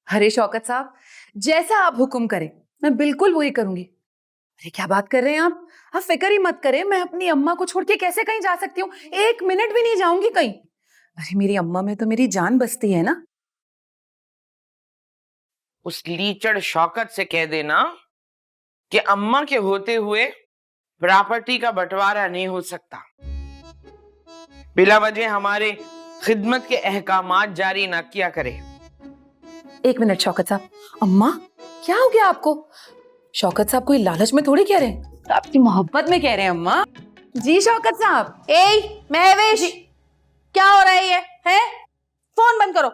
अरे शौकत साहब, जैसा आप हुक्म करें मैं बिल्कुल वही करूंगी। अरे क्या बात कर रहे हैं आप फिक्र ही मत करें। मैं अपनी अम्मा को छोड़ के कैसे कहीं जा सकती हूँ? 1 मिनट भी नहीं जाऊंगी कहीं। अरे मेरी अम्मा में तो मेरी जान बसती है ना। उस लीचड़ शौकत से कह देना कि अम्मा के होते हुए प्रॉपर्टी का बंटवारा नहीं हो सकता। बिला वजह हमारे खिदमत के अहकामात जारी ना किया करे। 1 मिनट शौकत साहब। अम्मा क्या हो गया आपको? शौकत साहब कोई लालच में थोड़ी कह रहे हैं, तो आपकी मोहब्बत में कह रहे हैं अम्मा। जी शौकत साहब। महवेश, क्या हो रहा है ये? है? फोन बंद करो।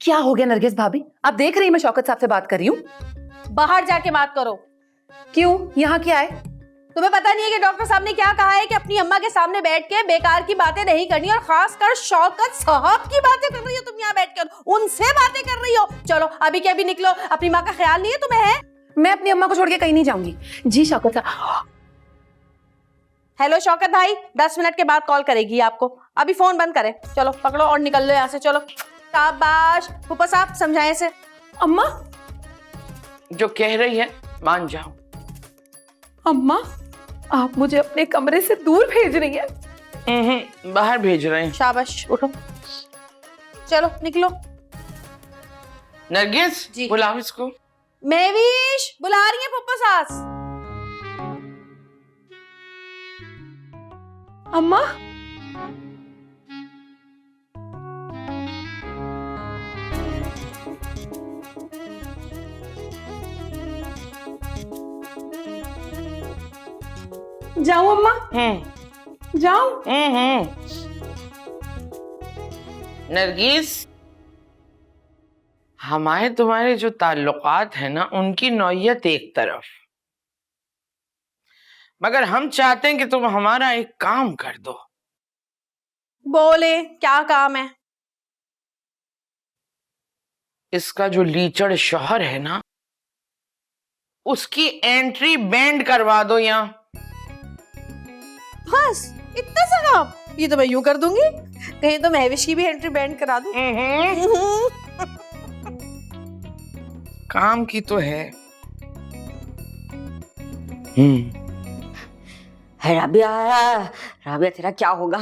क्या हो गया नरगिस भाभी? आप देख रही हैं मैं शौकत साहब से बात कर रही हूँ। बाहर जाके बात करो। क्यों? यहाँ क्या है? तुम्हें पता नहीं है कि डॉक्टर साहब ने क्या कहा है कि अपनी अम्मा के सामने बैठ के बेकार की बातें नहीं करनी, और खासकर शौकत साहब की बातें कर रही हो तुम यहाँ बैठकर, उनसे बातें कर रही हो। चलो अभी के अभी निकलो, अपनी माँ का ख्याल नहीं है तुम्हें? है? मैं अपनी अम्मा को छोड़ के कहीं नहीं जाऊंगी। जी शौकत साहब। हेलो शौकत भाई, 10 मिनट के बाद कॉल करेगी आपको, अभी फोन बंद करें। चलो पकड़ो और निकल लो यहाँ से। चलो शाबाश। फूफा साहब समझाएं से। अम्मा, जो कह रही है मान जाओ। अम्मा आप मुझे अपने कमरे से दूर भेज रही हैं। बाहर भेज रहे हैं। शाबाश, उठो चलो निकलो। नरगिस जी। बुलाओ इसको। महवीश बुला रही है फूफा सास। अम्मा जाऊं? अम्मा जाऊं? नरगिस, हमारे तुम्हारे जो ताल्लुकात है ना, उनकी नौयत एक तरफ, मगर हम चाहते हैं कि तुम हमारा एक काम कर दो। बोले क्या काम है? इसका जो लीचड़ शौहर है ना, उसकी एंट्री बैंड करवा दो यहाँ। बस इतना सा काम? ये तो मैं यूं कर दूंगी, कहीं तो महविश की भी एंट्री बैंड करा दूं। काम की तो है। है राबिया, राबिया तेरा क्या होगा?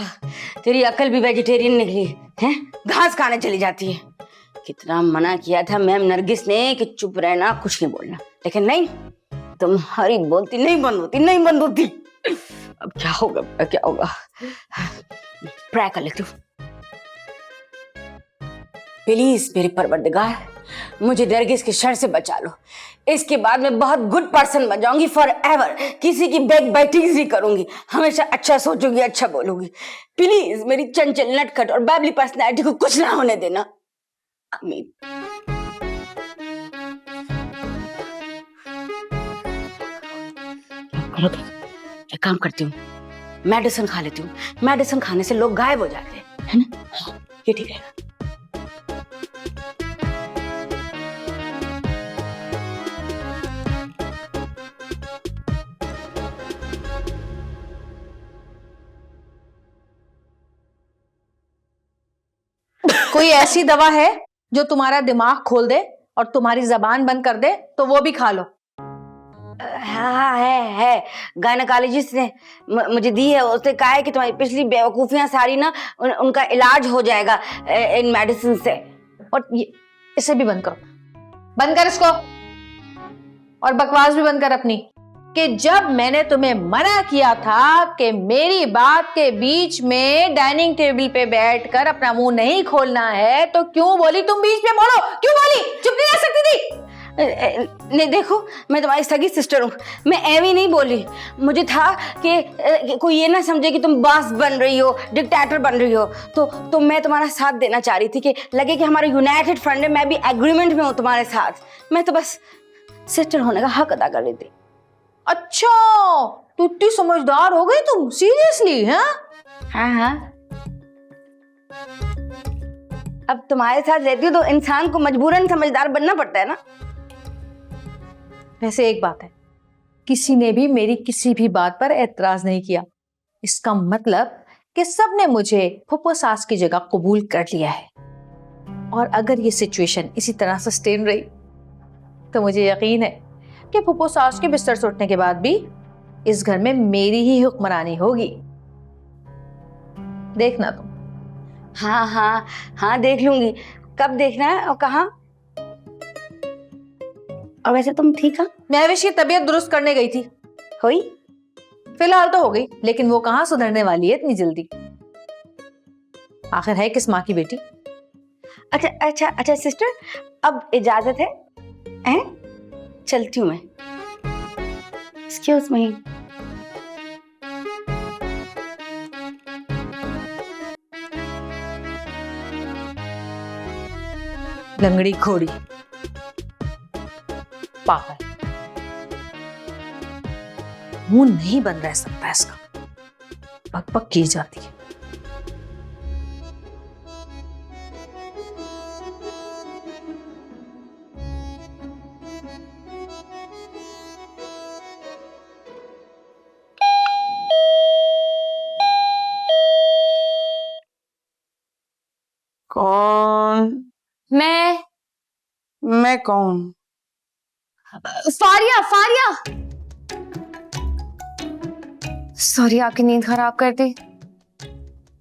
तेरी अकल भी वेजिटेरियन निकली है, घास खाने चली जाती है। कितना मना किया था मैम नरगिस ने कि चुप रहना, कुछ नहीं बोलना, लेकिन नहीं, तुम्हारी बोलती नहीं बंद होती, नहीं बंद होती। अब क्या होगा, क्या होगा? ट्राई कर लेती हूँ। प्लीज मेरे परवरदिगार, मुझे नरगिस के शर से बचा लो। इसके बाद मैं बहुत गुड पर्सन बन जाऊंगी फॉर एवर। किसी की बैक बाइटिंग नहीं करूंगी, हमेशा अच्छा सोचूंगी, अच्छा बोलूंगी। प्लीज मेरी चंचल, नटखट और बैबली पर्सनैलिटी को कुछ ना होने देना। आमीन। एक काम करती हूँ, मेडिसिन खा लेती हूँ। मेडिसिन खाने से लोग गायब हो जाते हैं, है ना? ये ठीक है। कोई ऐसी दवा है जो तुम्हारा दिमाग खोल दे और तुम्हारी जबान बंद कर दे, तो वो भी खा लो। हाँ है। गायनेकोलॉजिस्ट ने मुझे दी है। उसने कहा है कि तुम्हारी पिछली बेवकूफियां सारी ना उनका इलाज हो जाएगा इन मेडिसिन से। और इसे भी बंद करो, बंद कर इसको, और बकवास भी बंद कर अपनी। कि जब मैंने तुम्हें मना किया था कि मेरी बात के बीच में डाइनिंग टेबल पे बैठकर अपना मुंह नहीं खोलना है, तो क्यों बोली तुम बीच में? बोलो क्यों बोली? चुप नहीं रह सकती थी? नहीं देखो, मैं तुम्हारी सगी सिस्टर हूँ, मैं एवी नहीं बोली। मुझे था कि कोई ये ना समझे कि तुम बॉस बन रही हो, डिक्टेटर बन रही हो। तो मैं तुम्हारा साथ देना चाह रही थी कि लगे कि हमारा यूनाइटेड फ्रंट है, मैं भी एग्रीमेंट में हूँ तुम्हारे साथ। मैं तो बस सिस्टर होने का हक अदा कर रही थी। अच्छा, तू इतनी समझदार हो गई तुम? सीरियसली? हाँ। अब तुम्हारे साथ रहती हूँ तो इंसान को मजबूरन समझदार बनना पड़ता है ना। वैसे एक बात है, किसी ने भी मेरी किसी भी बात पर एतराज नहीं किया। इसका मतलब कि सबने मुझे फुप्पो सास की जगह कबूल कर लिया है। और अगर ये सिचुएशन इसी तरह सस्टेन रही तो मुझे यकीन है कि फूफो सास के बिस्तर से उठने के बाद भी इस घर में मेरी ही हुक्मरानी होगी। देखना तुम। हाँ हाँ हाँ, देख लूंगी। कब देखना है और कहाँ? और वैसे तुम ठीक हो? महविश की तबीयत दुरुस्त करने गई थी, हुई? फिलहाल तो हो गई, लेकिन वो कहाँ सुधरने वाली है इतनी जल्दी। आखिर है किस माँ की बेटी। अच्छा अच्छा अच्छा सिस्टर, अब इजाजत है? हैं? चलती हूँ मैं। Excuse me. लंगड़ी घोड़ी, पागल, मुंह नहीं बंद रह सकता इसका, पक पक की जाती है। कौन? मैं कौन? फारिया, फारिया। सॉरी आपकी नींद खराब कर दी।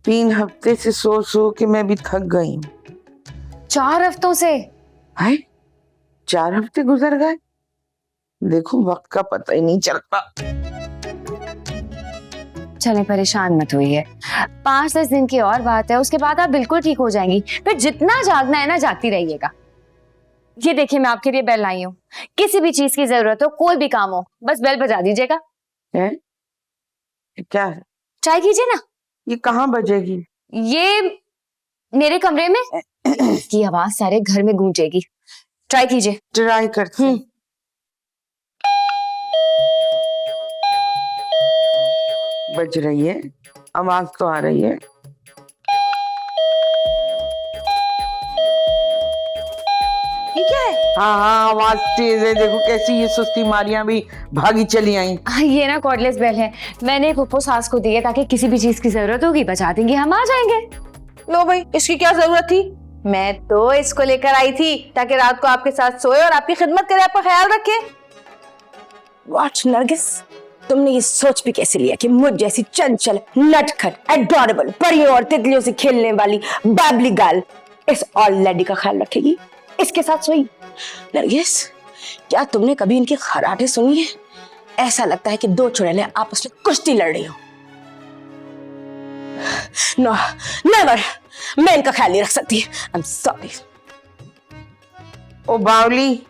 3 हफ्ते से सो सो के मैं भी थक गई हूँ। 4 हफ्तों से? हाय, 4 हफ्ते गुजर गए। देखो वक्त का पता ही नहीं चलता। चले परेशान मत होइए, 5-10 दिन की और बात है, उसके बाद आप बिल्कुल ठीक हो जाएंगी। फिर जितना जागना है ना जागती रहिएगा। ये देखिए मैं आपके लिए बेल लाई हूँ, किसी भी चीज की जरूरत हो, कोई भी काम हो, बस बेल बजा दीजिएगा। है? क्या है? ट्राई कीजिए ना। ये कहाँ बजेगी? ये मेरे कमरे में की आवाज सारे घर में गूंजेगी। ट्राई कीजिए। ट्राई करती हूँ। बज रही है, आवाज तो आ रही है। ये क्या है? हाँ हाँ, आवाज तेज है। देखो कैसी ये सुस्ती मारियां भी भागी चली आई। ये ना कॉर्डलेस बेल है, मैंने फुप्पो सास को दी है ताकि किसी भी चीज की जरूरत होगी बजा देंगे, हम आ जाएंगे। लो भाई, इसकी क्या जरूरत थी? मैं तो इसको लेकर आई थी ताकि रात को आपके साथ सोए और आपकी खिदमत करे, आपका ख्याल रखे। वॉट नरगिस, तुमने ये सोच भी कैसे लिया कि मुझ जैसी चंचल, नटखट, एडोरेबल, परियों और तितलियों से खेलने वाली बाबली गर्ल इस ऑल लेडी का ख्याल रखेगी, इसके साथ सोई? नरगिस, क्या तुमने कभी इनकी खराटे सुनी है? ऐसा लगता है कि 2 चुड़ैलें आपस में कुश्ती लड़ रही हो। नो, नेवर, मैं इनका ख्याल नहीं रख सकती। I am sorry. ओ बावली,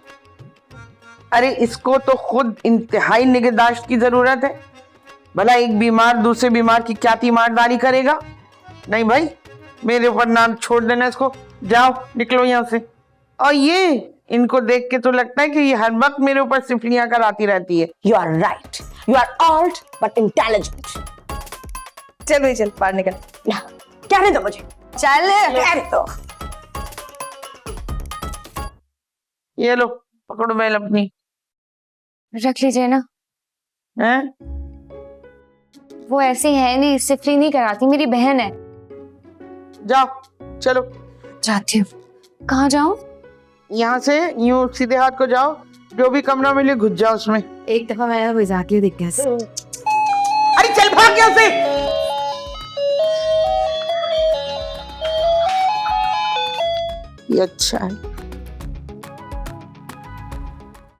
अरे इसको तो खुद इंतहाई निगहदाश्त की जरूरत है। भला एक बीमार दूसरे बीमार की क्या तीमारदारी करेगा? नहीं भाई, मेरे ऊपर नाम छोड़ देना इसको। जाओ निकलो यहाँ से। और ये इनको देख के तो लगता है कि ये हर वक्त मेरे ऊपर सिफलियां कराती रहती है। You are right, you are old but intelligent. चल भाई चल, बाहर निकल। कहने दो मुझे। चल कहने दो। ये लो पकड़ो बेल अपनी। रख लीजिए ना। हैं? वो ऐसी है नहीं, सिफरी नहीं कराती, मेरी बहन है। जाओ चलो। जाती हूँ। कहाँ जाऊँ? यहाँ से यूं सीधे हाथ को जाओ, जो भी कमरा मिले घुस जाओ उसमें। एक दफा मैंने मजाक लिया, देख गया। अरे चल भाग यहाँ से। ये अच्छा है,